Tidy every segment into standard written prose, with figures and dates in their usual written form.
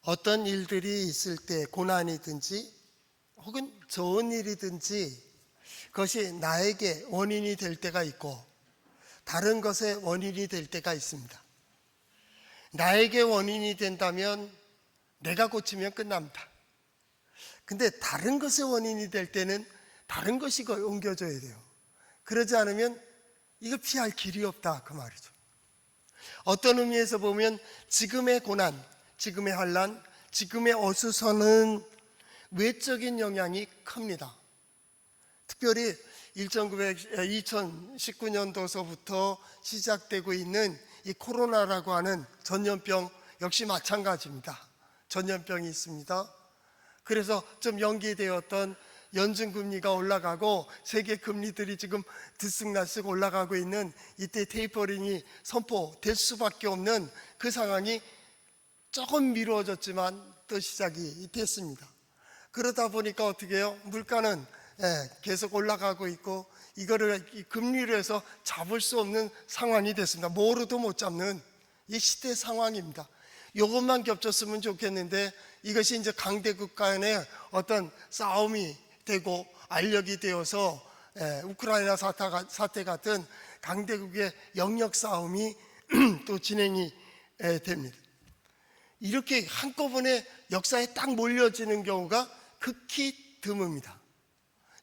어떤 일들이 있을 때 고난이든지 혹은 좋은 일이든지 그것이 나에게 원인이 될 때가 있고 다른 것의 원인이 될 때가 있습니다. 나에게 원인이 된다면 내가 고치면 끝납니다. 근데 다른 것의 원인이 될 때는 다른 것이 옮겨줘야 돼요. 그러지 않으면 이거 피할 길이 없다 그 말이죠. 어떤 의미에서 보면 지금의 고난, 지금의 환난, 지금의 어수선은 외적인 영향이 큽니다. 특별히 2019년도서부터 시작되고 있는 이 코로나라고 하는 전염병 역시 마찬가지입니다. 전염병이 있습니다. 그래서 좀 연기되었던 연준금리가 올라가고 세계 금리들이 지금 들쑥날쑥 올라가고 있는 이때 테이퍼링이 선포될 수밖에 없는 그 상황이 조금 미뤄졌지만 또 시작이 됐습니다. 그러다 보니까 어떻게 해요? 물가는 계속 올라가고 있고 이거를 금리로 해서 잡을 수 없는 상황이 됐습니다. 뭐로도 못 잡는 이 시대 상황입니다. 이것만 겹쳤으면 좋겠는데 이것이 이제 강대국 간의 어떤 싸움이 되고 알력이 되어서 우크라이나 사태 같은 강대국의 영역 싸움이 또 진행이 됩니다. 이렇게 한꺼번에 역사에 딱 몰려지는 경우가 극히 드뭅니다.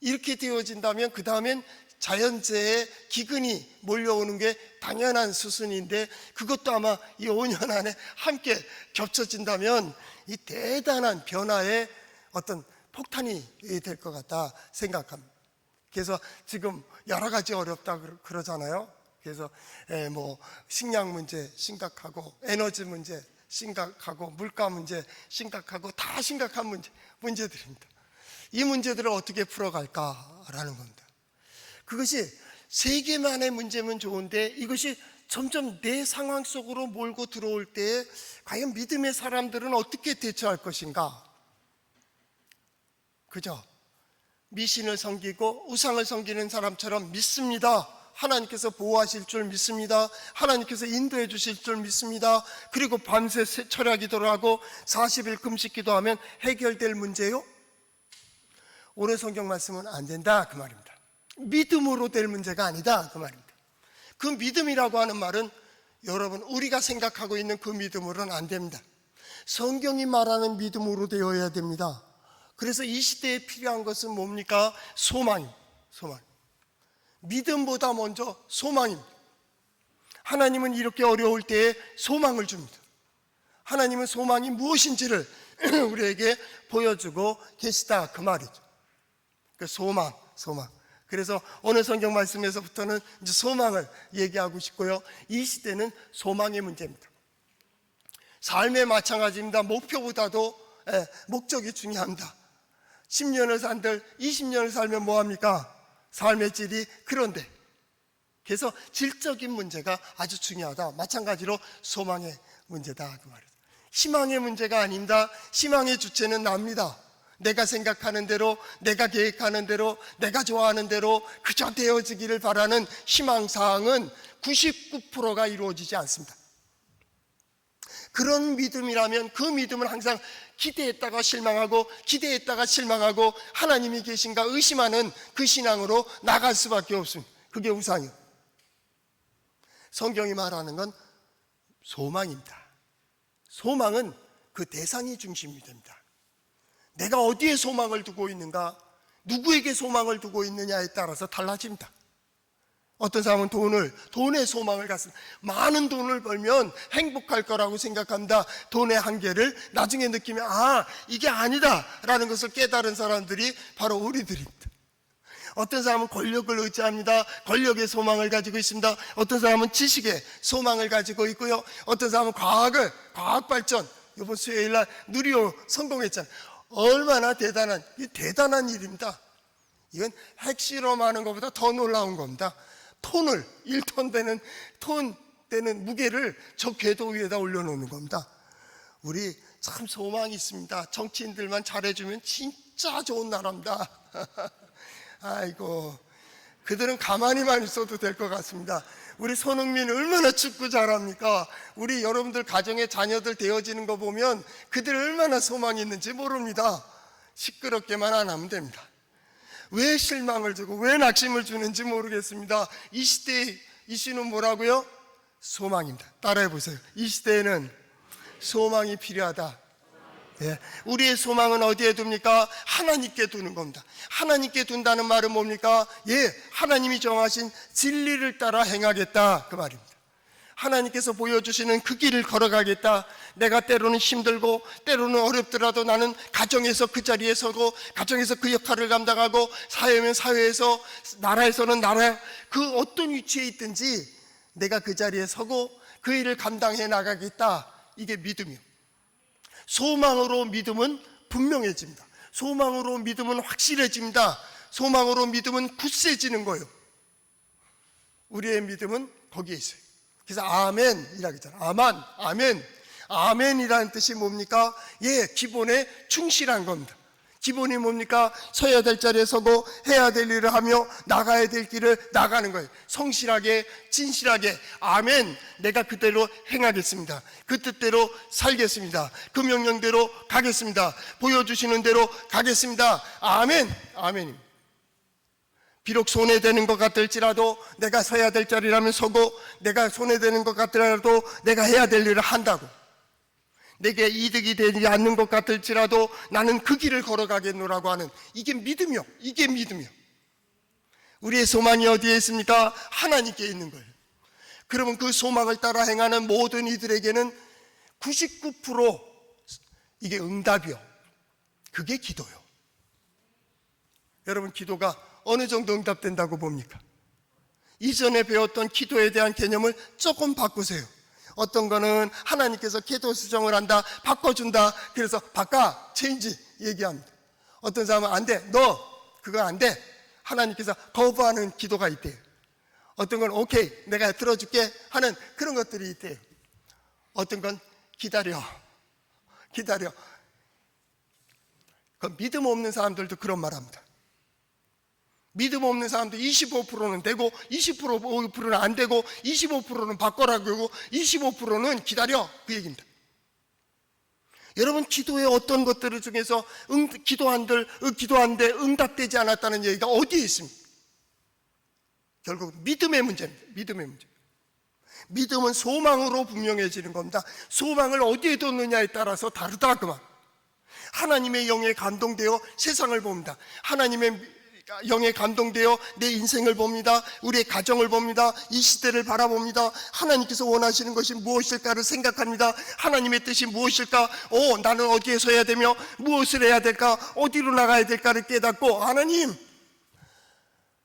이렇게 되어진다면 그 다음엔 자연재해 기근이 몰려오는 게 당연한 수순인데 그것도 아마 이 5년 안에 함께 겹쳐진다면 이 대단한 변화의 어떤 폭탄이 될 것 같다 생각합니다. 그래서 지금 여러 가지 어렵다 그러잖아요. 그래서 뭐 식량 문제 심각하고 에너지 문제 심각하고 물가 문제 심각하고 다 심각한 문제들입니다. 이 문제들을 어떻게 풀어갈까라는 겁니다. 그것이 세계만의 문제면 좋은데 이것이 점점 내 상황 속으로 몰고 들어올 때 과연 믿음의 사람들은 어떻게 대처할 것인가? 그죠? 미신을 섬기고 우상을 섬기는 사람처럼 믿습니다. 하나님께서 보호하실 줄 믿습니다. 하나님께서 인도해 주실 줄 믿습니다. 그리고 밤새 철야 기도를 하고 40일 금식 기도하면 해결될 문제요? 오늘 성경 말씀은 안 된다 그 말입니다. 믿음으로 될 문제가 아니다 그 말입니다. 그 믿음이라고 하는 말은 여러분 우리가 생각하고 있는 그 믿음으로는 안 됩니다. 성경이 말하는 믿음으로 되어야 됩니다. 그래서 이 시대에 필요한 것은 뭡니까? 소망. 믿음보다 먼저 소망입니다. 하나님은 이렇게 어려울 때에 소망을 줍니다. 하나님은 소망이 무엇인지를 우리에게 보여주고 계시다 그 말이죠. 그 소망. 그래서 오늘 성경 말씀에서부터는 이제 소망을 얘기하고 싶고요. 이 시대는 소망의 문제입니다. 삶의 마찬가지입니다. 목표보다도 목적이 중요합니다. 10년을 산들 20년을 살면 뭐합니까? 삶의 질이 그런데 그래서 질적인 문제가 아주 중요하다. 마찬가지로 소망의 문제다 그 말이죠. 희망의 문제가 아닙니다. 희망의 주체는 납니다. 내가 생각하는 대로, 내가 계획하는 대로, 내가 좋아하는 대로 그저 되어지기를 바라는 희망사항은 99%가 이루어지지 않습니다. 그런 믿음이라면 그 믿음은 항상 기대했다가 실망하고 기대했다가 실망하고 하나님이 계신가 의심하는 그 신앙으로 나갈 수밖에 없습니다. 그게 우상이에요. 성경이 말하는 건 소망입니다. 소망은 그 대상이 중심이 됩니다. 내가 어디에 소망을 두고 있는가, 누구에게 소망을 두고 있느냐에 따라서 달라집니다. 어떤 사람은 돈에 소망을 갖습니다. 많은 돈을 벌면 행복할 거라고 생각합니다. 돈의 한계를 나중에 느끼면 이게 아니다 라는 것을 깨달은 사람들이 바로 우리들입니다. 어떤 사람은 권력을 의지합니다. 권력의 소망을 가지고 있습니다. 어떤 사람은 지식의 소망을 가지고 있고요. 어떤 사람은 과학 발전, 이번 수요일날 누리호 성공했잖아요. 얼마나 대단한 일입니다. 이건 핵실험하는 것보다 더 놀라운 겁니다. 1톤 되는 무게를 저 궤도 위에다 올려놓는 겁니다. 우리 참 소망이 있습니다. 정치인들만 잘해주면 진짜 좋은 나라입니다. 아이고, 그들은 가만히만 있어도 될 것 같습니다. 우리 손흥민 얼마나 축구 잘합니까? 우리 여러분들 가정에 자녀들 되어지는 거 보면 그들 얼마나 소망이 있는지 모릅니다. 시끄럽게만 안 하면 됩니다. 왜 실망을 주고 왜 낙심을 주는지 모르겠습니다. 이 시대의 이슈는 뭐라고요? 소망입니다. 따라해 보세요. 이 시대에는 소망이 필요하다. 예, 우리의 소망은 어디에 둡니까? 하나님께 두는 겁니다. 하나님께 둔다는 말은 뭡니까? 예, 하나님이 정하신 진리를 따라 행하겠다, 그 말입니다. 하나님께서 보여주시는 그 길을 걸어가겠다. 내가 때로는 힘들고 때로는 어렵더라도 나는 가정에서 그 자리에 서고 가정에서 그 역할을 감당하고 사회면 사회에서 나라에서는 나라 그 어떤 위치에 있든지 내가 그 자리에 서고 그 일을 감당해 나가겠다. 이게 믿음이요. 소망으로 믿음은 분명해집니다. 소망으로 믿음은 확실해집니다. 소망으로 믿음은 굳세지는 거예요. 우리의 믿음은 거기에 있어요. 그래서 아멘이라고 했잖아요. 아멘. 아멘이라는 뜻이 뭡니까? 예, 기본에 충실한 겁니다. 기본이 뭡니까? 서야 될 자리에 서고 해야 될 일을 하며 나가야 될 길을 나가는 거예요. 성실하게 진실하게 아멘, 내가 그대로 행하겠습니다. 그 뜻대로 살겠습니다. 그 명령대로 가겠습니다. 보여주시는 대로 가겠습니다. 아멘. 아멘입니다. 비록 손해되는 것 같을지라도 내가 서야 될 자리라면 서고 내가 손해되는 것 같더라도 내가 해야 될 일을 한다고, 내게 이득이 되지 않는 것 같을지라도 나는 그 길을 걸어가겠노라고 하는 이게 믿음이요. 이게 믿음이요. 우리의 소망이 어디에 있습니까? 하나님께 있는 거예요. 그러면 그 소망을 따라 행하는 모든 이들에게는 99% 이게 응답이요. 그게 기도요. 여러분, 기도가 어느 정도 응답된다고 봅니까? 이전에 배웠던 기도에 대한 개념을 조금 바꾸세요. 어떤 거는 하나님께서 기도 수정을 한다, 바꿔준다, 그래서 바꿔, 체인지 얘기합니다. 어떤 사람은 안 돼, 너 그거 안 돼, 하나님께서 거부하는 기도가 있대요. 어떤 건 오케이, 내가 들어줄게 하는 그런 것들이 있대요. 어떤 건 기다려. 그 믿음 없는 사람들도 그런 말 합니다. 믿음 없는 사람도 25%는 되고 25%는 안 되고 25%는 바꿔라고 그러고 25%는 기다려, 그 얘기입니다. 여러분, 기도의 어떤 것들 중에서 기도한데 응답되지 않았다는 얘기가 어디에 있습니까? 결국 믿음의 문제입니다. 믿음의 문제. 믿음은 소망으로 분명해지는 겁니다. 소망을 어디에 뒀느냐에 따라서 다르다, 그만. 하나님의 영에 감동되어 세상을 봅니다. 하나님의 영에 감동되어 내 인생을 봅니다. 우리의 가정을 봅니다. 이 시대를 바라봅니다. 하나님께서 원하시는 것이 무엇일까를 생각합니다. 하나님의 뜻이 무엇일까? 나는 어디에 서야 되며 무엇을 해야 될까? 어디로 나가야 될까를 깨닫고, 하나님,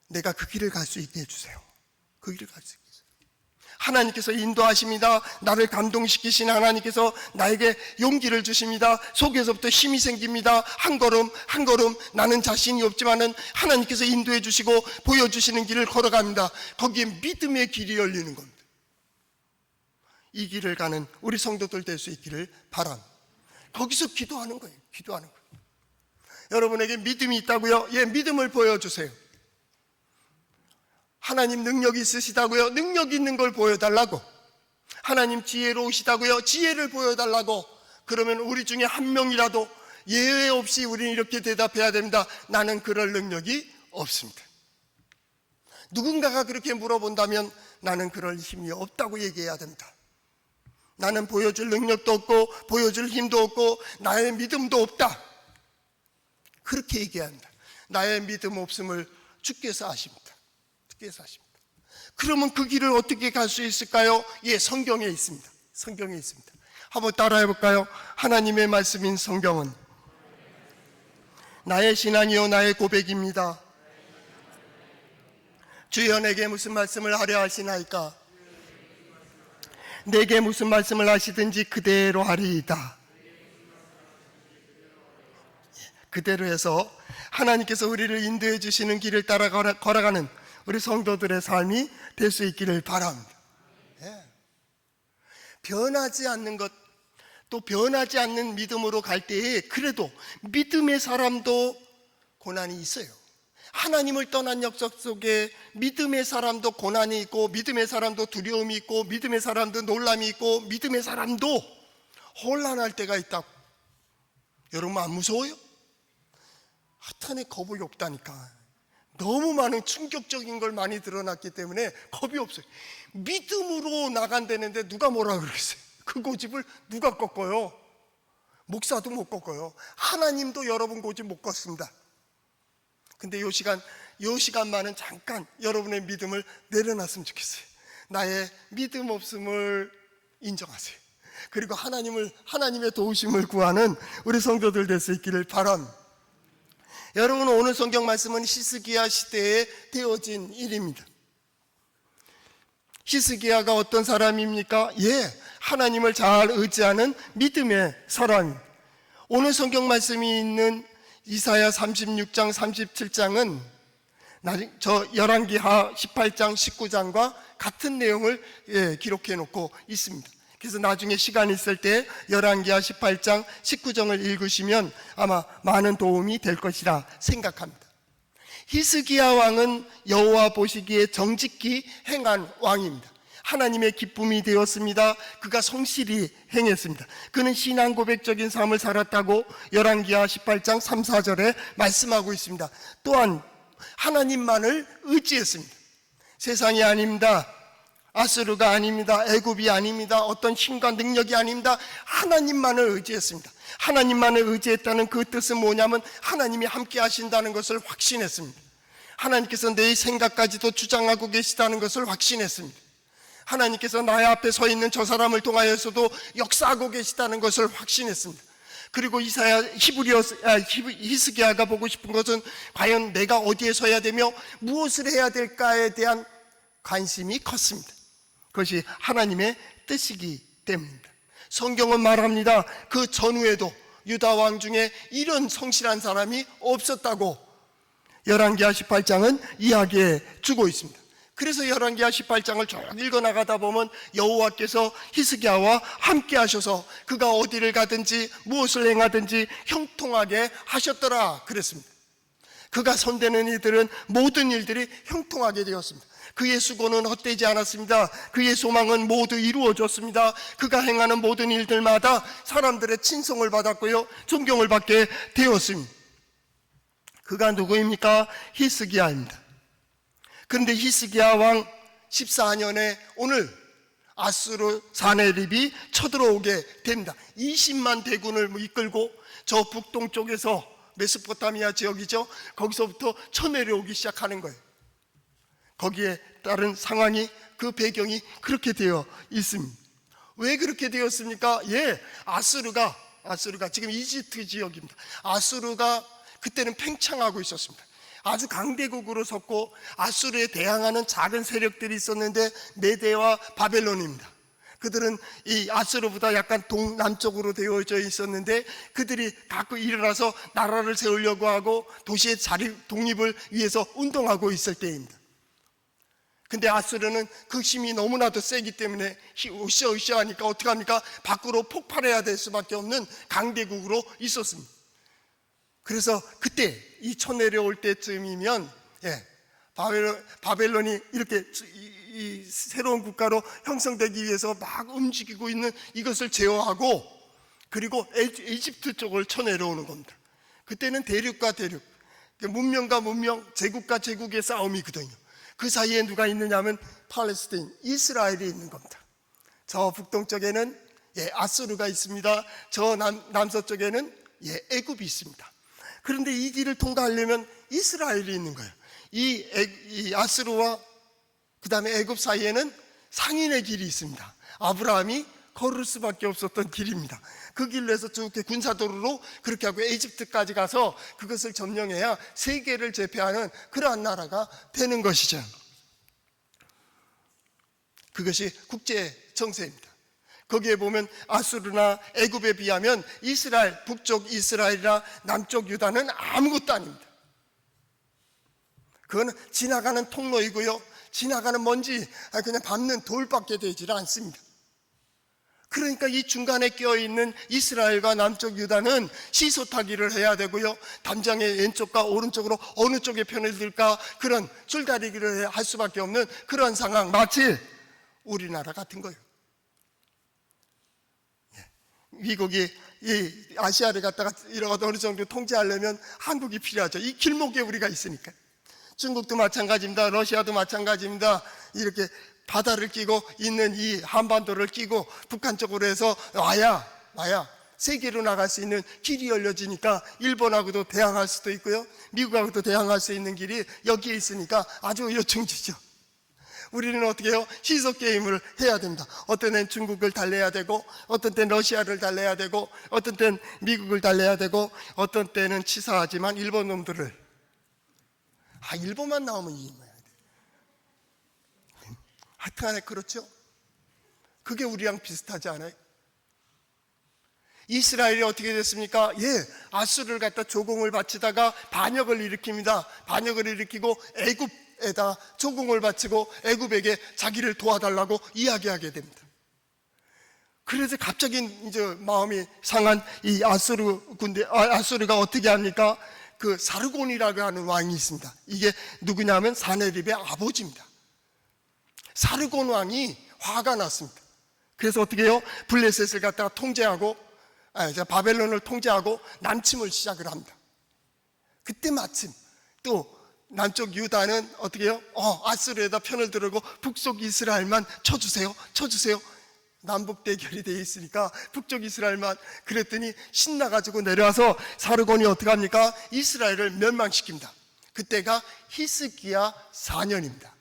내가 그 길을 갈 수 있게 해주세요. 그 길을 갈 수 있게 해주세요. 하나님께서 인도하십니다. 나를 감동시키신 하나님께서 나에게 용기를 주십니다. 속에서부터 힘이 생깁니다. 한 걸음 한 걸음, 나는 자신이 없지만은 하나님께서 인도해 주시고 보여주시는 길을 걸어갑니다. 거기에 믿음의 길이 열리는 겁니다. 이 길을 가는 우리 성도들 될 수 있기를 바랍니다. 거기서 기도하는 거예요. 기도하는 거예요. 여러분에게 믿음이 있다고요? 예, 믿음을 보여주세요. 하나님 능력이 있으시다고요? 능력 있는 걸 보여달라고. 하나님 지혜로우시다고요? 지혜를 보여달라고. 그러면 우리 중에 한 명이라도 예외 없이 우리는 이렇게 대답해야 됩니다. 나는 그럴 능력이 없습니다. 누군가가 그렇게 물어본다면 나는 그럴 힘이 없다고 얘기해야 됩니다. 나는 보여줄 능력도 없고 보여줄 힘도 없고 나의 믿음도 없다, 그렇게 얘기해야 합니다. 나의 믿음 없음을 주께서 아십니다. 그러면 그 길을 어떻게 갈 수 있을까요? 예, 성경에 있습니다. 성경에 있습니다. 한번 따라해 볼까요? 하나님의 말씀인 성경은 나의 신앙이요 나의 고백입니다. 주여, 내게 무슨 말씀을 하려 하시나이까? 내게 무슨 말씀을 하시든지 그대로 하리이다. 그대로 해서 하나님께서 우리를 인도해 주시는 길을 따라 걸어가는 우리 성도들의 삶이 될 수 있기를 바랍니다. 예. 변하지 않는 것, 또 변하지 않는 믿음으로 갈 때에 그래도 믿음의 사람도 고난이 있어요. 하나님을 떠난 역사 속에 믿음의 사람도 고난이 있고, 믿음의 사람도 두려움이 있고, 믿음의 사람도 놀람이 있고, 믿음의 사람도 혼란할 때가 있다고. 여러분 안 무서워요? 하여튼에 겁이 없다니까. 너무 많은 충격적인 걸 많이 드러났기 때문에 겁이 없어요. 믿음으로 나간다는데 누가 뭐라 그러겠어요? 그 고집을 누가 꺾어요? 목사도 못 꺾어요. 하나님도 여러분 고집 못 꺾습니다. 근데 요 시간만은 잠깐 여러분의 믿음을 내려놨으면 좋겠어요. 나의 믿음 없음을 인정하세요. 그리고 하나님의 도우심을 구하는 우리 성도들 될 수 있기를 바랍니다. 여러분, 오늘 성경 말씀은 히스기야 시대에 되어진 일입니다. 히스기야가 어떤 사람입니까? 하나님을 잘 의지하는 믿음의 사람입니다. 오늘 성경 말씀이 있는 이사야 36장 37장은 저 열왕기하 18장 19장과 같은 내용을 기록해 놓고 있습니다. 그래서 나중에 시간 있을 때 열왕기하 18장 19장을 읽으시면 아마 많은 도움이 될 것이라 생각합니다. 히스기야 왕은 여호와 보시기에 정직히 행한 왕입니다. 하나님의 기쁨이 되었습니다. 그가 성실히 행했습니다. 그는 신앙 고백적인 삶을 살았다고 열왕기하 18장 3, 4절에 말씀하고 있습니다. 또한 하나님만을 의지했습니다. 세상이 아닙니다. 아수르가 아닙니다. 애굽이 아닙니다. 어떤 힘과 능력이 아닙니다. 하나님만을 의지했습니다. 하나님만을 의지했다는 그 뜻은 뭐냐면 하나님이 함께 하신다는 것을 확신했습니다. 하나님께서 내 생각까지도 주장하고 계시다는 것을 확신했습니다. 하나님께서 나의 앞에 서 있는 저 사람을 통하여서도 역사하고 계시다는 것을 확신했습니다. 그리고 히스기야가 보고 싶은 것은 과연 내가 어디에 서야 되며 무엇을 해야 될까에 대한 관심이 컸습니다. 그것이 하나님의 뜻이기 때문입니다. 성경은 말합니다. 그 전후에도 유다 왕 중에 이런 성실한 사람이 없었다고 열왕기하 18장은 이야기해 주고 있습니다. 그래서 열왕기하 18장을 쭉 읽어나가다 보면 여호와께서 히스기야와 함께 하셔서 그가 어디를 가든지 무엇을 행하든지 형통하게 하셨더라 그랬습니다. 그가 손대는 일들은 모든 일들이 형통하게 되었습니다. 그의 수고는 헛되지 않았습니다. 그의 소망은 모두 이루어졌습니다. 그가 행하는 모든 일들마다 사람들의 친송을 받았고요, 존경을 받게 되었습니다. 그가 누구입니까? 히스기야입니다. 그런데 히스기야 왕 14년에 오늘 아수르 사네립이 쳐들어오게 됩니다. 20만 대군을 이끌고 저 북동쪽에서 메소포타미아 지역이죠. 거기서부터 쳐내려오기 시작하는 거예요. 거기에 따른 상황이, 그 배경이 그렇게 되어 있습니다. 왜 그렇게 되었습니까? 아수르가 지금 이집트 지역입니다. 아수르가 그때는 팽창하고 있었습니다. 아주 강대국으로 섰고 아수르에 대항하는 작은 세력들이 있었는데 메대와 바벨론입니다. 그들은 이 아수르보다 약간 동남쪽으로 되어져 있었는데 그들이 갖고 일어나서 나라를 세우려고 하고 도시의 독립을 위해서 운동하고 있을 때입니다. 근데 아수르는 그 힘이 너무나도 세기 때문에 으쌰으쌰 하니까 어떡합니까? 밖으로 폭발해야 될 수밖에 없는 강대국으로 있었습니다. 그래서 그때 이 쳐내려올 때쯤이면 바벨론이 이렇게 이 새로운 국가로 형성되기 위해서 막 움직이고 있는 이것을 제어하고, 그리고 이집트 쪽을 쳐내려오는 겁니다. 그때는 대륙과 대륙, 문명과 문명, 제국과 제국의 싸움이거든요. 그 사이에 누가 있느냐 하면 팔레스타인, 이스라엘이 있는 겁니다. 저 북동쪽에는 아수르가 있습니다. 저 남서쪽에는 애굽이 있습니다. 그런데 이 길을 통과하려면 이스라엘이 있는 거예요. 이 아수르와 그 다음에 애굽 사이에는 상인의 길이 있습니다. 아브라함이 걸을 수밖에 없었던 길입니다. 그 길로 해서 쭉 군사도로로 그렇게 하고 이집트까지 가서 그것을 점령해야 세계를 제패하는 그러한 나라가 되는 것이죠. 그것이 국제 정세입니다. 거기에 보면 아수르나 애굽에 비하면 이스라엘, 북쪽 이스라엘이나 남쪽 유다는 아무것도 아닙니다. 그건 지나가는 통로이고요, 지나가는 먼지 그냥 밟는 돌밖에 되질 않습니다. 그러니까 이 중간에 껴있는 이스라엘과 남쪽 유다는 시소타기를 해야 되고요, 담장의 왼쪽과 오른쪽으로 어느 쪽에 편을 들까 그런 줄다리기를 할 수밖에 없는 그런 상황, 마치 우리나라 같은 거예요. 미국이 이 아시아를 갖다가 이러고 어느 정도 통제하려면 한국이 필요하죠. 이 길목에 우리가 있으니까. 중국도 마찬가지입니다. 러시아도 마찬가지입니다. 이렇게 바다를 끼고 있는 이 한반도를 끼고 북한 쪽으로 해서 와야 세계로 나갈 수 있는 길이 열려지니까 일본하고도 대항할 수도 있고요, 미국하고도 대항할 수 있는 길이 여기에 있으니까 아주 요충지죠. 우리는 어떻게 해요? 시소 게임을 해야 됩니다. 어떤 때는 중국을 달래야 되고, 어떤 때는 러시아를 달래야 되고, 어떤 때는 미국을 달래야 되고, 어떤 때는 치사하지만 일본 놈들을, 일본만 나오면 이 모양이 돼. 하여튼간에 그렇죠. 그게 우리랑 비슷하지 않아요? 이스라엘이 어떻게 됐습니까? 아수르를 갖다 조공을 바치다가 반역을 일으킵니다. 반역을 일으키고 애굽에다 조공을 바치고 애굽에게 자기를 도와달라고 이야기하게 됩니다. 그래서 갑자기 이제 마음이 상한 이 아수르가 어떻게 합니까? 그 사르곤이라고 하는 왕이 있습니다. 이게 누구냐면 사네립의 아버지입니다. 사르곤 왕이 화가 났습니다. 그래서 어떻게 해요? 블레셋을 갖다가 통제하고, 바벨론을 통제하고 남침을 시작을 합니다. 그때 마침 또 남쪽 유다는 어떻게 해요? 아수르에다 편을 들고 북쪽 이스라엘만 쳐주세요. 남북 대결이 되어 있으니까 북쪽 이스라엘만. 그랬더니 신나가지고 내려와서 사르곤이 어떻게 합니까? 이스라엘을 멸망시킵니다. 그때가 히스기야 4년입니다.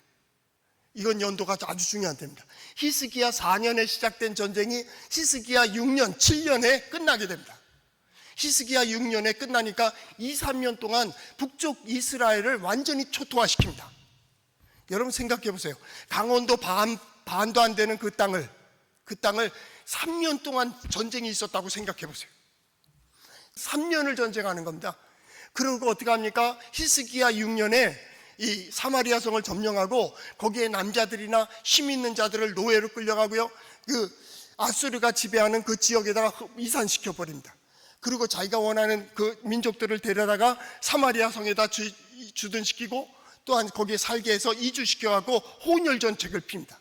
이건 연도가 아주 중요한 때입니다. 히스기야 4년에 시작된 전쟁이 히스기야 6년, 7년에 끝나게 됩니다. 히스기야 6년에 끝나니까 2, 3년 동안 북쪽 이스라엘을 완전히 초토화시킵니다. 여러분 생각해 보세요. 강원도 반도 안 되는 그 땅을 3년 동안 전쟁이 있었다고 생각해 보세요. 3년을 전쟁하는 겁니다. 그리고 어떻게 합니까? 히스기야 6년에 이 사마리아 성을 점령하고 거기에 남자들이나 힘 있는 자들을 노예로 끌려가고요, 그 아수르가 지배하는 그 지역에다가 이산시켜 버립니다. 그리고 자기가 원하는 그 민족들을 데려다가 사마리아 성에다 주둔시키고 또한 거기에 살게 해서 이주시켜갖고 혼혈 정책을 핍니다.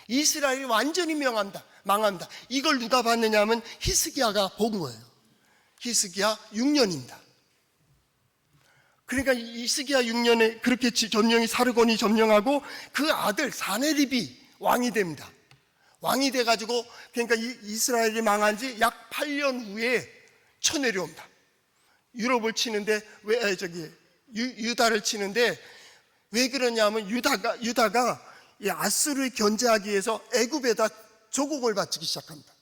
이스라엘이 완전히 망합니다. 이걸 누가 봤느냐 하면 히스기야가 본 거예요. 히스기야 6년입니다. 그러니까 히스기야 6년에 그렇게 사르곤이 점령하고 그 아들 사네립이 왕이 됩니다. 왕이 돼가지고, 그러니까 이스라엘이 망한 지 약 8년 후에 쳐내려옵니다. 유럽을 치는데, 유다를 치는데, 왜 그러냐면 유다가 이 아수르를 견제하기 위해서 애굽에다 조공을 바치기 시작합니다.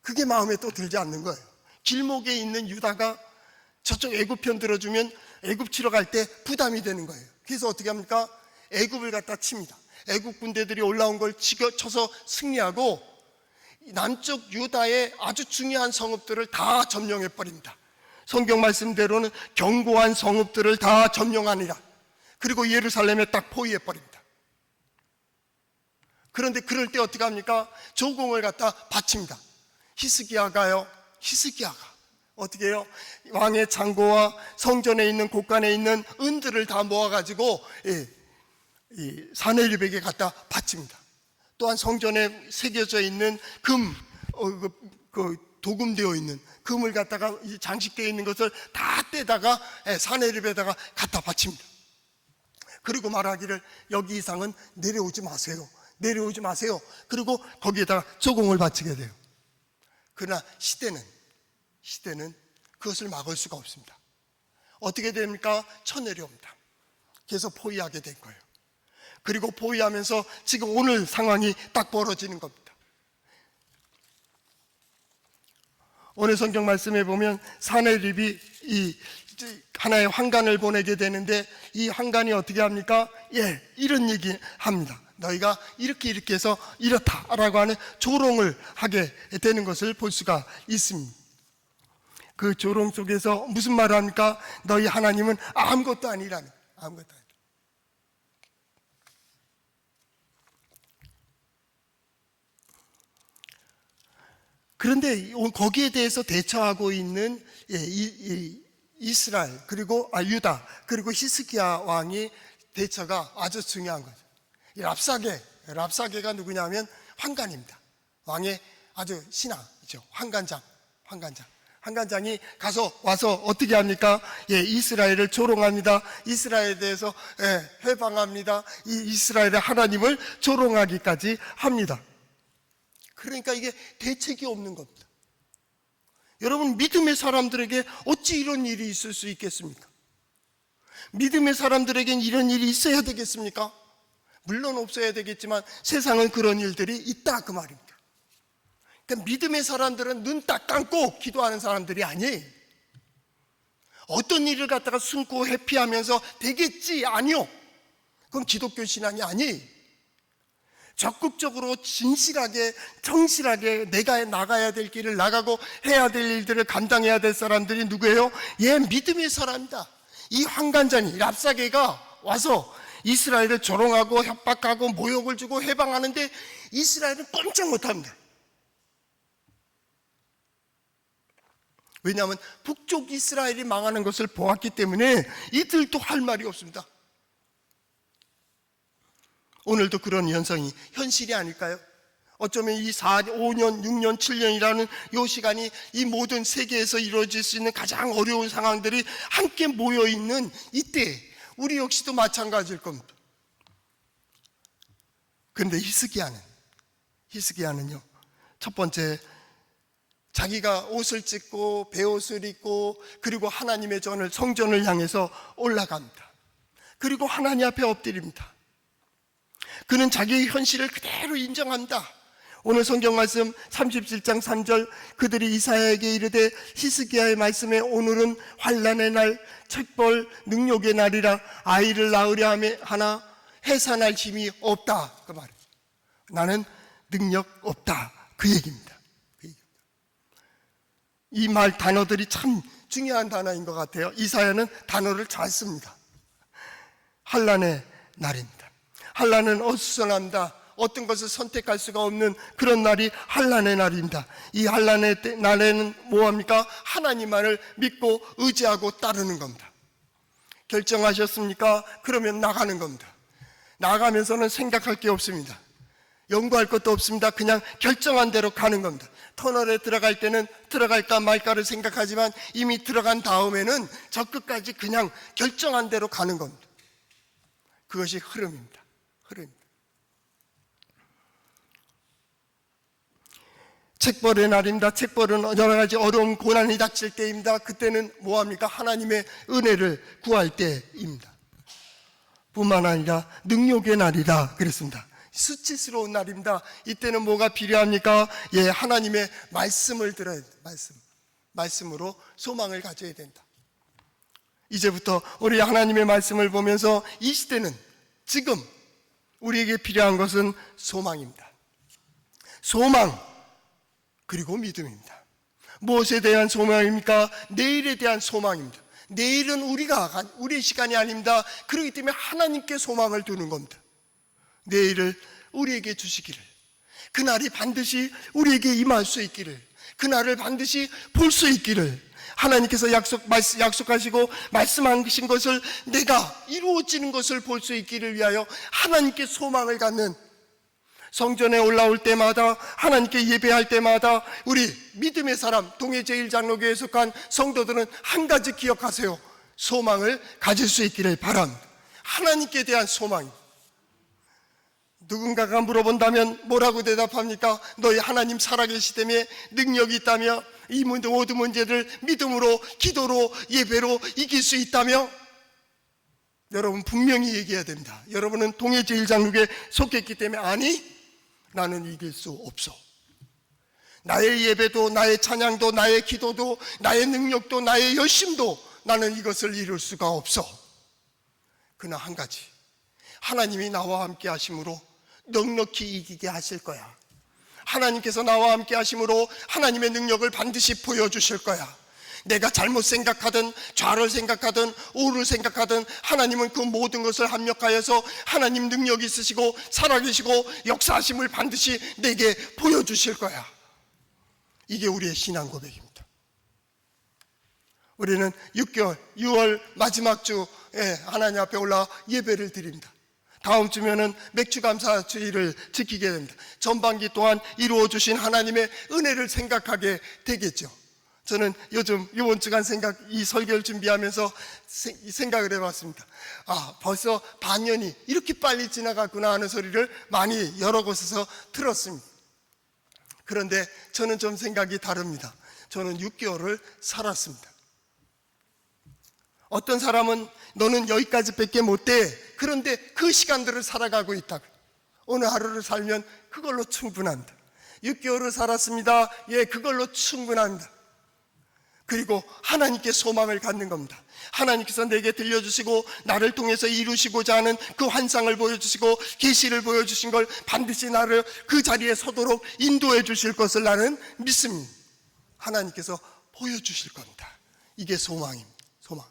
그게 마음에 또 들지 않는 거예요. 길목에 있는 유다가 저쪽 애굽 편 들어주면 애굽 치러 갈 때 부담이 되는 거예요. 그래서 어떻게 합니까? 애굽을 갖다 칩니다. 애굽 군대들이 올라온 걸 쳐서 승리하고 남쪽 유다의 아주 중요한 성읍들을 다 점령해 버립니다. 성경 말씀대로는 견고한 성읍들을 다 점령하니라. 그리고 예루살렘에 딱 포위해 버립니다. 그런데 그럴 때 어떻게 합니까? 조공을 갖다 바칩니다. 히스기야가 어떻게 해요? 왕의 창고와 성전에 있는 곳간에 있는 은들을 다 모아가지고 이 사네립에게 갖다 바칩니다. 또한 성전에 새겨져 있는 도금되어 있는 금을 갖다가 장식되어 있는 것을 다 떼다가 사네립에다가 갖다 바칩니다. 그리고 말하기를 여기 이상은 내려오지 마세요. 그리고 거기에다가 조공을 바치게 돼요. 그러나 시대는 그것을 막을 수가 없습니다. 어떻게 됩니까? 쳐내려옵니다. 그래서 포위하게 된 거예요. 그리고 포위하면서 지금 오늘 상황이 딱 벌어지는 겁니다. 오늘 성경 말씀에 보면 사네립이 이 하나의 환관을 보내게 되는데, 이 환관이 어떻게 합니까? 이런 얘기 합니다. 너희가 이렇게 해서 이렇다라고 하는 조롱을 하게 되는 것을 볼 수가 있습니다. 그 조롱 속에서 무슨 말을 합니까? 너희 하나님은 아무것도 아니라는, 아무것도 아니라. 그런데 거기에 대해서 대처하고 있는 이스라엘 그리고 유다 그리고 히스기야 왕이 대처가 아주 중요한 거죠. 이 랍사게가 누구냐면 환관입니다. 왕의 아주 신하죠. 환관장이 와서 어떻게 합니까? 이스라엘을 조롱합니다. 이스라엘에 대해서 회방합니다. 이 이스라엘의 하나님을 조롱하기까지 합니다. 그러니까 이게 대책이 없는 겁니다. 여러분, 믿음의 사람들에게 어찌 이런 일이 있을 수 있겠습니까? 믿음의 사람들에겐 이런 일이 있어야 되겠습니까? 물론 없어야 되겠지만 세상은 그런 일들이 있다 그 말입니다. 그러니까 믿음의 사람들은 눈 딱 감고 기도하는 사람들이 아니에요. 어떤 일을 갖다가 숨고 회피하면서 되겠지? 아니요. 그건 기독교 신앙이 아니에요. 적극적으로 진실하게 정실하게 내가 나가야 될 길을 나가고 해야 될 일들을 감당해야 될 사람들이 누구예요? 믿음의 사람이다. 이 환관장이 랍사게가 와서 이스라엘을 조롱하고 협박하고 모욕을 주고 해방하는데 이스라엘은 꼼짝 못합니다. 왜냐하면 북쪽 이스라엘이 망하는 것을 보았기 때문에 이들도 할 말이 없습니다. 오늘도 그런 현상이 현실이 아닐까요? 어쩌면 이 4, 5년, 6년, 7년이라는 이 시간이 이 모든 세계에서 이루어질 수 있는 가장 어려운 상황들이 함께 모여있는 이때 우리 역시도 마찬가지일 겁니다. 그런데 히스기야는요, 첫 번째 자기가 옷을 찢고 베옷을 입고 그리고 하나님의 성전을 향해서 올라갑니다. 그리고 하나님 앞에 엎드립니다. 그는 자기의 현실을 그대로 인정합니다. 오늘 성경 말씀 37장 3절, 그들이 이사야에게 이르되 히스기야의 말씀에 오늘은 환난의 날, 책벌 능욕의 날이라 아이를 낳으려 하나 해산할 힘이 없다 그 말이에요. 나는 능력 없다 그 얘기입니다. 이 말 단어들이 참 중요한 단어인 것 같아요. 이사야는 단어를 잘 씁니다. 환난의 날입니다. 환난은 어수선합니다. 어떤 것을 선택할 수가 없는 그런 날이 환난의 날입니다. 이 환난의 날에는 뭐합니까? 하나님만을 믿고 의지하고 따르는 겁니다. 결정하셨습니까? 그러면 나가는 겁니다. 나가면서는 생각할 게 없습니다. 연구할 것도 없습니다. 그냥 결정한 대로 가는 겁니다. 터널에 들어갈 때는 들어갈까 말까를 생각하지만 이미 들어간 다음에는 저 끝까지 그냥 결정한 대로 가는 겁니다. 그것이 흐름입니다. 책벌의 날입니다. 책벌은 여러 가지 어려운 고난이 닥칠 때입니다. 그때는 뭐합니까? 하나님의 은혜를 구할 때입니다. 뿐만 아니라 능욕의 날이라 그랬습니다. 수치스러운 날입니다. 이때는 뭐가 필요합니까? 하나님의 말씀을 들어야 돼요. 말씀으로 소망을 가져야 된다. 이제부터 우리 하나님의 말씀을 보면서 이 시대는 지금 우리에게 필요한 것은 소망입니다. 소망 그리고 믿음입니다. 무엇에 대한 소망입니까? 내일에 대한 소망입니다. 내일은 우리의 시간이 아닙니다. 그렇기 때문에 하나님께 소망을 두는 겁니다. 내일을 우리에게 주시기를, 그날이 반드시 우리에게 임할 수 있기를, 그날을 반드시 볼 수 있기를 하나님께서 약속하시고 말씀하신 것을 내가 이루어지는 것을 볼 수 있기를 위하여 하나님께 소망을 갖는, 성전에 올라올 때마다 하나님께 예배할 때마다 우리 믿음의 사람 동해제일장로교회에 속한 성도들은 한 가지 기억하세요. 소망을 가질 수 있기를 바랍니다. 하나님께 대한 소망. 누군가가 물어본다면 뭐라고 대답합니까? 너희 하나님 살아계시다며, 능력이 있다며, 이 모든 문제를 믿음으로, 기도로, 예배로 이길 수 있다며? 여러분 분명히 얘기해야 됩니다. 여러분은 동해제일장로교회에 속했기 때문에 아니, 나는 이길 수 없어. 나의 예배도, 나의 찬양도, 나의 기도도, 나의 능력도, 나의 열심도 나는 이것을 이룰 수가 없어. 그러나 한 가지, 하나님이 나와 함께 하심으로 넉넉히 이기게 하실 거야. 하나님께서 나와 함께 하심으로 하나님의 능력을 반드시 보여주실 거야. 내가 잘못 생각하든 좌를 생각하든 우를 생각하든 하나님은 그 모든 것을 합력하여서 하나님 능력이 있으시고 살아계시고 역사하심을 반드시 내게 보여주실 거야. 이게 우리의 신앙 고백입니다. 우리는 6월 마지막 주에 하나님 앞에 올라 예배를 드립니다. 다음 주면은 맥주감사주의를 지키게 됩니다. 전반기 동안 이루어 주신 하나님의 은혜를 생각하게 되겠죠. 저는 요즘 이번 주간 이 설교를 준비하면서 생각을 해봤습니다. 벌써 반년이 이렇게 빨리 지나갔구나 하는 소리를 많이 여러 곳에서 들었습니다. 그런데 저는 좀 생각이 다릅니다. 저는 6개월을 살았습니다. 어떤 사람은 너는 여기까지밖에 못돼. 그런데 그 시간들을 살아가고 있다고. 오늘 하루를 살면 그걸로 충분합니다. 6개월을 살았습니다. 그걸로 충분합니다. 그리고 하나님께 소망을 갖는 겁니다. 하나님께서 내게 들려주시고 나를 통해서 이루시고자 하는 그 환상을 보여주시고 계시를 보여주신 걸 반드시 나를 그 자리에 서도록 인도해 주실 것을 나는 믿습니다. 하나님께서 보여주실 겁니다. 이게 소망입니다. 소망.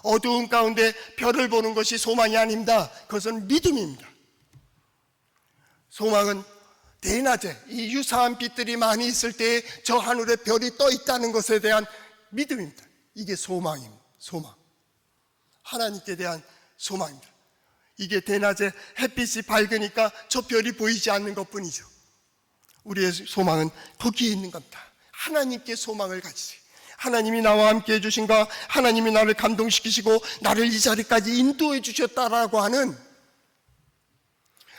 어두운 가운데 별을 보는 것이 소망이 아닙니다. 그것은 믿음입니다. 소망은 대낮에 이 유사한 빛들이 많이 있을 때에 저 하늘에 별이 떠 있다는 것에 대한 믿음입니다. 이게 소망입니다. 소망. 하나님께 대한 소망입니다. 이게 대낮에 햇빛이 밝으니까 저 별이 보이지 않는 것뿐이죠. 우리의 소망은 거기에 있는 겁니다. 하나님께 소망을 가지세요. 하나님이 나와 함께 해주신가, 하나님이 나를 감동시키시고 나를 이 자리까지 인도해 주셨다라고 하는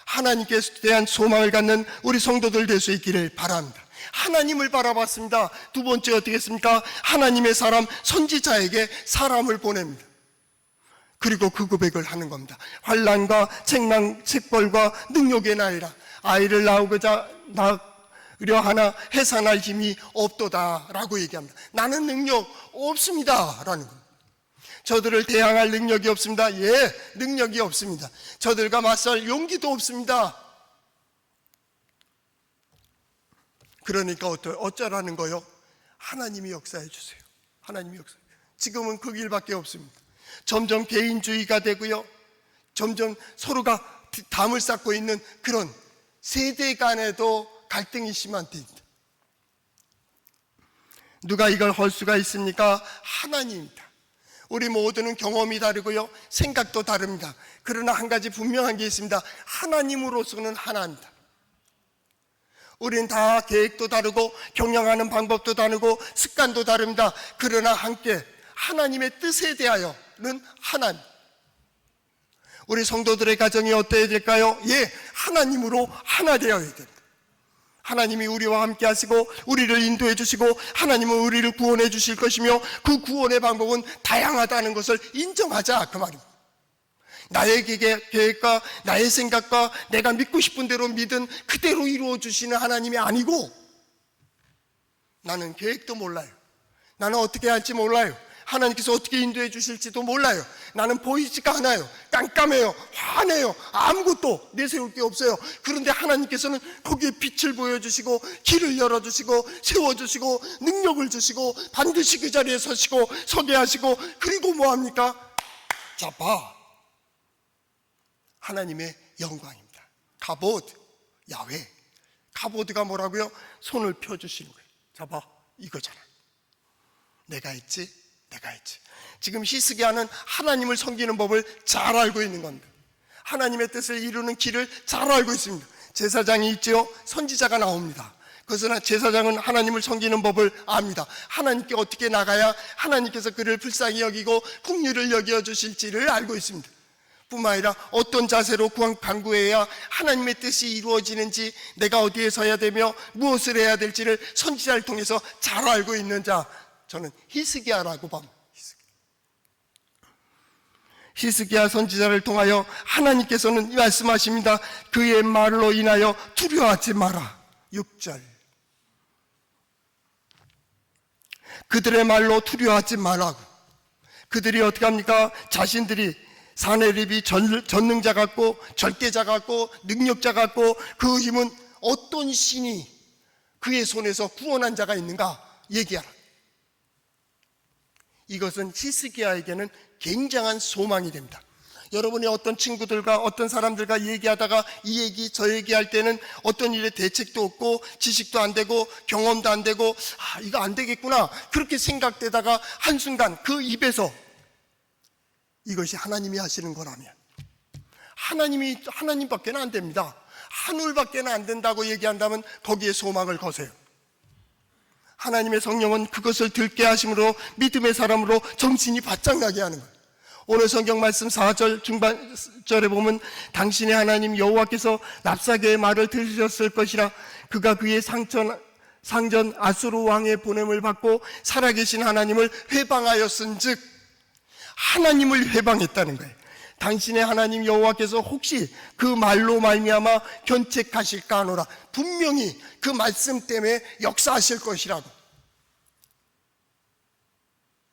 하나님께 대한 소망을 갖는 우리 성도들 될 수 있기를 바랍니다. 하나님을 바라봤습니다. 두 번째 어떻게 했습니까? 하나님의 사람 선지자에게 사람을 보냅니다. 그리고 그 고백을 하는 겁니다. 환난과 책벌과 능욕의 날이라 아이를 낳으려 하나 해산할 힘이 없도다 라고 얘기합니다. 나는 능력 없습니다 라는 겁니다. 저들을 대항할 능력이 없습니다. 능력이 없습니다. 저들과 맞설 용기도 없습니다. 그러니까 어쩌라는 거요? 하나님이 역사해 주세요. 하나님이 역사해. 지금은 그 길밖에 없습니다. 점점 개인주의가 되고요. 점점 서로가 담을 쌓고 있는 그런 세대 간에도 갈등이 심한 때입니다. 누가 이걸 할 수가 있습니까? 하나님입니다. 우리 모두는 경험이 다르고요. 생각도 다릅니다. 그러나 한 가지 분명한 게 있습니다. 하나님으로서는 하나입니다. 우린 다 계획도 다르고 경영하는 방법도 다르고 습관도 다릅니다. 그러나 함께 하나님의 뜻에 대하여는 하나님. 우리 성도들의 가정이 어때야 될까요? 하나님으로 하나 되어야 됩니다. 하나님이 우리와 함께 하시고 우리를 인도해 주시고 하나님은 우리를 구원해 주실 것이며 그 구원의 방법은 다양하다는 것을 인정하자 그 말입니다. 나의 계획과 나의 생각과 내가 믿고 싶은 대로 믿은 그대로 이루어 주시는 하나님이 아니고 나는 계획도 몰라요. 나는 어떻게 할지 몰라요. 하나님께서 어떻게 인도해 주실지도 몰라요. 나는 보이지가 않아요. 깜깜해요. 화내요. 아무것도 내세울 게 없어요. 그런데 하나님께서는 거기에 빛을 보여주시고 길을 열어주시고 세워주시고 능력을 주시고 반드시 그 자리에 서시고 서게 하시고 그리고 뭐합니까? 자, 봐. 하나님의 영광입니다. 가보드, 야훼. 가보드가 뭐라고요? 손을 펴주시는 거예요. 자, 봐. 이거잖아. 내가 했지? 내가 했지. 지금 히스기야는 하나님을 섬기는 법을 잘 알고 있는 겁니다. 하나님의 뜻을 이루는 길을 잘 알고 있습니다. 제사장이 있죠. 선지자가 나옵니다. 그것은 제사장은 하나님을 섬기는 법을 압니다. 하나님께 어떻게 나가야 하나님께서 그를 불쌍히 여기고 긍휼을 여겨주실지를 알고 있습니다. 뿐만 아니라 어떤 자세로 간구해야 하나님의 뜻이 이루어지는지 내가 어디에 서야 되며 무엇을 해야 될지를 선지자를 통해서 잘 알고 있는 자, 저는 히스기야라고 봅니다. 히스기야 선지자를 통하여 하나님께서는 말씀하십니다. 그의 말로 인하여 두려워하지 마라. 6절. 그들의 말로 두려워하지 말라고. 그들이 어떻게 합니까? 자신들이 사내립이 전능자 같고 절대자 같고 능력자 같고 그 힘은 어떤 신이 그의 손에서 구원한 자가 있는가 얘기하라. 이것은 히스기야에게는 굉장한 소망이 됩니다. 여러분이 어떤 친구들과 어떤 사람들과 얘기하다가 이 얘기 저 얘기할 때는 어떤 일에 대책도 없고 지식도 안 되고 경험도 안 되고 이거 안 되겠구나 그렇게 생각되다가 한순간 그 입에서 이것이 하나님이 하시는 거라면 하나님밖에 안 됩니다. 하늘밖에 안 된다고 얘기한다면 거기에 소망을 거세요. 하나님의 성령은 그것을 듣게 하심으로 믿음의 사람으로 정신이 바짝 나게 하는 거예요. 오늘 성경 말씀 4절 중반절에 보면 당신의 하나님 여호와께서 랍사게의 말을 들으셨을 것이라 그가 그의 상전 아수르 왕의 보냄을 받고 살아계신 하나님을 회방하였은즉 하나님을 회방했다는 거예요. 당신의 하나님 여호와께서 혹시 그 말로 말미암아 견책하실까 하노라. 분명히 그 말씀 때문에 역사하실 것이라고.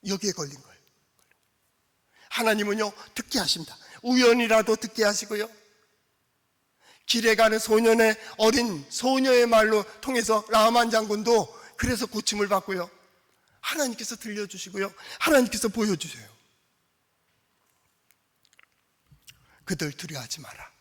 여기에 걸린 거예요. 하나님은요 듣게 하십니다. 우연이라도 듣게 하시고요, 길에 가는 어린 소녀의 말로 통해서 라만 장군도 그래서 고침을 받고요, 하나님께서 들려주시고요, 하나님께서 보여주세요. 그들 두려워하지 마라.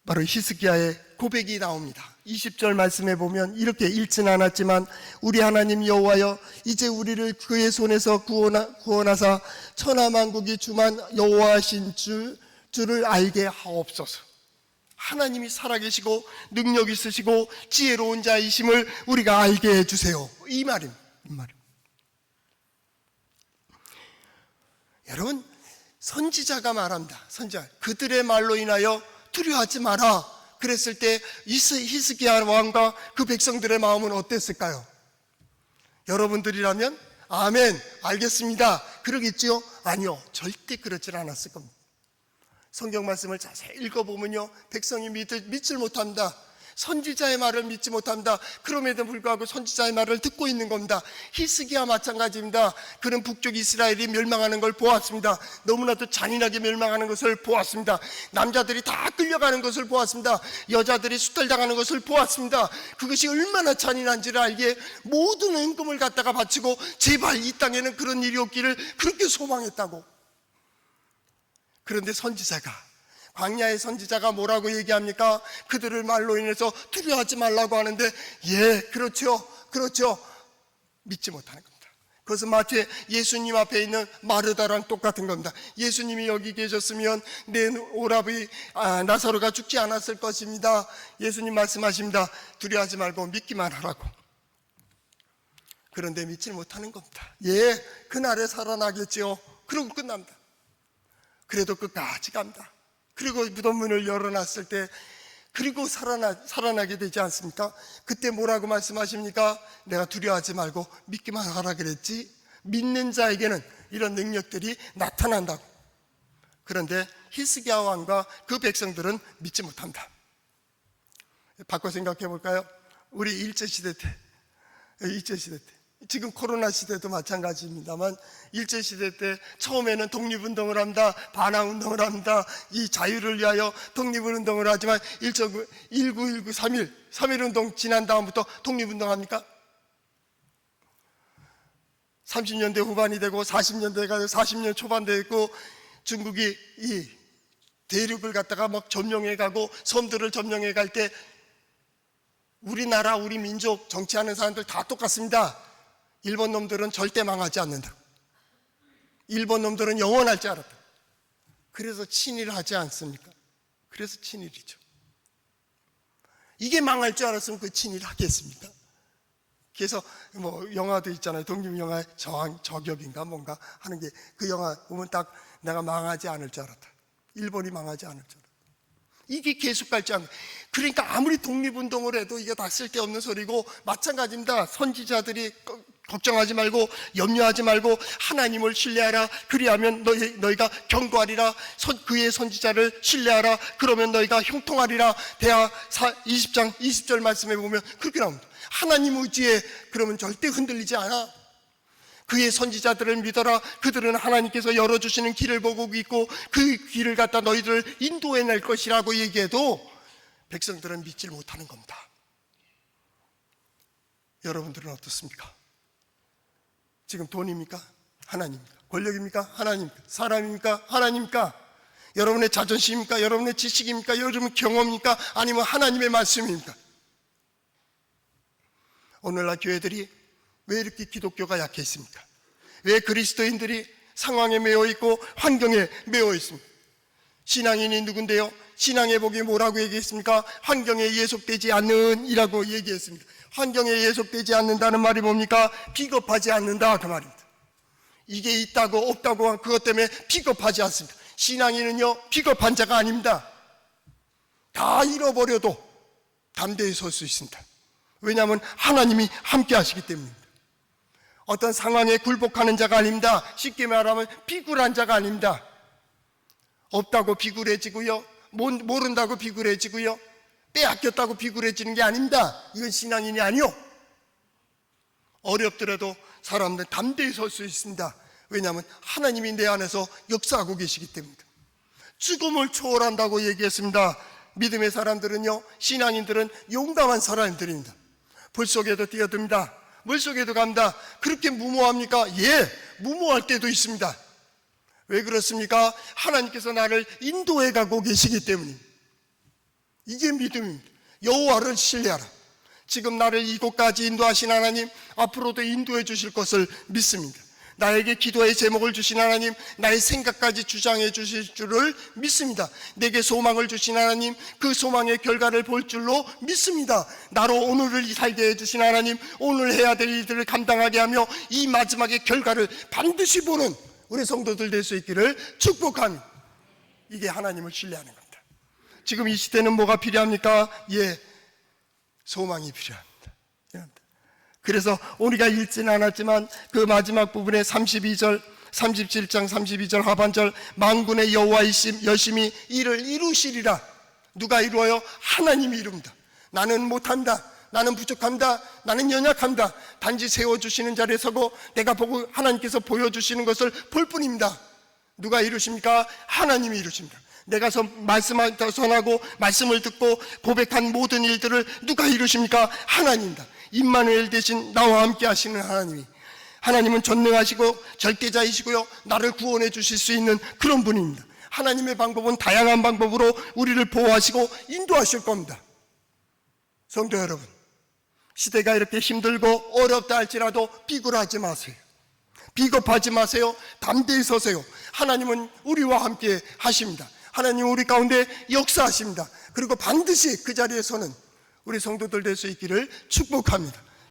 바로 히스기야의 고백이 나옵니다. 20절 말씀에 보면 이렇게 읽지는 않았지만 우리 하나님 여호와여 이제 우리를 그의 손에서 구원하사 천하만국이 주만 여호와신 줄을 알게 하옵소서. 하나님이 살아계시고 능력 있으시고 지혜로운 자이심을 우리가 알게 해주세요. 이 말입니다. 여러분, 선지자가 말합니다. 선지자 그들의 말로 인하여 두려워하지 마라 그랬을 때 히스기야 왕과 그 백성들의 마음은 어땠을까요? 여러분들이라면 아멘 알겠습니다 그러겠지요? 아니요, 절대 그렇지 않았을 겁니다. 성경 말씀을 자세히 읽어보면요, 백성이 믿질 못합니다. 선지자의 말을 믿지 못합니다. 그럼에도 불구하고 선지자의 말을 듣고 있는 겁니다. 히스기야 마찬가지입니다. 그는 북쪽 이스라엘이 멸망하는 걸 보았습니다. 너무나도 잔인하게 멸망하는 것을 보았습니다. 남자들이 다 끌려가는 것을 보았습니다. 여자들이 수탈당하는 것을 보았습니다. 그것이 얼마나 잔인한지를 알기에 모든 은금을 갖다가 바치고 제발 이 땅에는 그런 일이 없기를 그렇게 소망했다고. 그런데 광야의 선지자가 뭐라고 얘기합니까? 그들을 말로 인해서 두려워하지 말라고 하는데 그렇죠 믿지 못하는 겁니다. 그것은 마치 예수님 앞에 있는 마르다랑 똑같은 겁니다. 예수님이 여기 계셨으면 내 오라비 나사로가 죽지 않았을 것입니다. 예수님 말씀하십니다. 두려워하지 말고 믿기만 하라고. 그런데 믿지 못하는 겁니다. 그날에 살아나겠지요. 그러고 끝납니다. 그래도 끝까지 갑니다. 그리고 무덤문을 열어놨을 때 그리고 살아나게 되지 않습니까? 그때 뭐라고 말씀하십니까? 내가 두려워하지 말고 믿기만 하라 그랬지. 믿는 자에게는 이런 능력들이 나타난다고. 그런데 히스기야 왕과 그 백성들은 믿지 못한다. 바꿔 생각해 볼까요? 우리 일제시대 때 지금 코로나 시대도 마찬가지입니다만 일제시대 때 처음에는 독립운동을 합니다. 반항운동을 합니다. 이 자유를 위하여 독립운동을 하지만 1919 3.1운동 지난 다음부터 독립운동합니까? 30년대 후반이 되고 40년대가 40년 초반 되고 중국이 이 대륙을 갖다가 막 점령해 가고 섬들을 점령해 갈 때 우리나라 우리 민족 정치하는 사람들 다 똑같습니다. 일본 놈들은 절대 망하지 않는다. 일본 놈들은 영원할 줄 알았다. 그래서 친일을 하지 않습니까? 그래서 친일이죠. 이게 망할 줄 알았으면 그 친일 하겠습니까? 그래서 영화도 있잖아요. 독립영화에 저격인가 뭔가 하는 게 그 영화 보면 딱 내가 망하지 않을 줄 알았다. 일본이 망하지 않을 줄 알았다. 이게 계속 갈지 않고. 그러니까 아무리 독립운동을 해도 이게 다 쓸데없는 소리고 마찬가지입니다. 선지자들이 걱정하지 말고 염려하지 말고 하나님을 신뢰하라. 그리하면 너희가 견고하리라. 그의 선지자를 신뢰하라. 그러면 너희가 형통하리라. 대하 20장 20절 말씀에 보면 그렇게 나옵니다. 하나님 의지에 그러면 절대 흔들리지 않아. 그의 선지자들을 믿어라. 그들은 하나님께서 열어주시는 길을 보고 있고 그 길을 갖다 너희들을 인도해낼 것이라고 얘기해도 백성들은 믿질 못하는 겁니다. 여러분들은 어떻습니까? 지금 돈입니까? 하나님입니까? 권력입니까? 하나님입니까? 사람입니까? 하나님입니까? 여러분의 자존심입니까? 여러분의 지식입니까? 여러분의 경험입니까? 아니면 하나님의 말씀입니까? 오늘날 교회들이 왜 이렇게 기독교가 약해 있습니까? 왜 그리스도인들이 상황에 매여 있고 환경에 매여 있습니까? 신앙인이 누군데요? 신앙의 복이 뭐라고 얘기했습니까? 환경에 예속되지 않는 이라고 얘기했습니다. 환경에 예속되지 않는다는 말이 뭡니까? 비겁하지 않는다, 그 말입니다. 이게 있다고 없다고 그것 때문에 비겁하지 않습니다. 신앙인은요, 비겁한 자가 아닙니다. 다 잃어버려도 담대히 설 수 있습니다. 왜냐하면 하나님이 함께 하시기 때문입니다. 어떤 상황에 굴복하는 자가 아닙니다. 쉽게 말하면 비굴한 자가 아닙니다. 없다고 비굴해지고요, 모른다고 비굴해지고요, 빼앗겼다고 비굴해지는 게 아닙니다. 이건 신앙인이 아니요. 어렵더라도 사람들 담대히 설 수 있습니다. 왜냐하면 하나님이 내 안에서 역사하고 계시기 때문입니다. 죽음을 초월한다고 얘기했습니다. 믿음의 사람들은요, 신앙인들은 용감한 사람들입니다. 불 속에도 뛰어듭니다. 물 속에도 갑니다. 그렇게 무모합니까? 예, 무모할 때도 있습니다. 왜 그렇습니까? 하나님께서 나를 인도해 가고 계시기 때문입니다. 이게 믿음입니다. 여호와를 신뢰하라. 지금 나를 이곳까지 인도하신 하나님, 앞으로도 인도해 주실 것을 믿습니다. 나에게 기도의 제목을 주신 하나님, 나의 생각까지 주장해 주실 줄을 믿습니다. 내게 소망을 주신 하나님, 그 소망의 결과를 볼 줄로 믿습니다. 나로 오늘을 살게 해주신 하나님, 오늘 해야 될 일들을 감당하게 하며 이 마지막의 결과를 반드시 보는 우리 성도들 될 수 있기를 축복합니다. 이게 하나님을 신뢰하는 겁니다. 지금 이 시대는 뭐가 필요합니까? 예, 소망이 필요합니다. 그래서 우리가 읽지는 않았지만 그 마지막 부분에 32절, 37장 32절 하반절, 만군의 여호와이심 열심히 일을 이루시리라. 누가 이루어요? 하나님이 이룹니다. 나는 못한다, 나는 부족합니다, 나는 연약합니다. 단지 세워주시는 자리에 서고 내가 보고 하나님께서 보여주시는 것을 볼 뿐입니다. 누가 이루십니까? 하나님이 이루십니다. 내가 말씀을 전하고 말씀을 듣고 고백한 모든 일들을 누가 이루십니까? 하나님입니다. 임마누엘 대신 나와 함께 하시는 하나님은 전능하시고 절대자이시고요, 나를 구원해 주실 수 있는 그런 분입니다. 하나님의 방법은 다양한 방법으로 우리를 보호하시고 인도하실 겁니다. 성도 여러분, 시대가 이렇게 힘들고 어렵다 할지라도 비굴하지 마세요. 비겁하지 마세요. 담대히 서세요. 하나님은 우리와 함께 하십니다. 하나님은 우리 가운데 역사하십니다. 그리고 반드시 그 자리에서는 우리 성도들 될 수 있기를 축복합니다.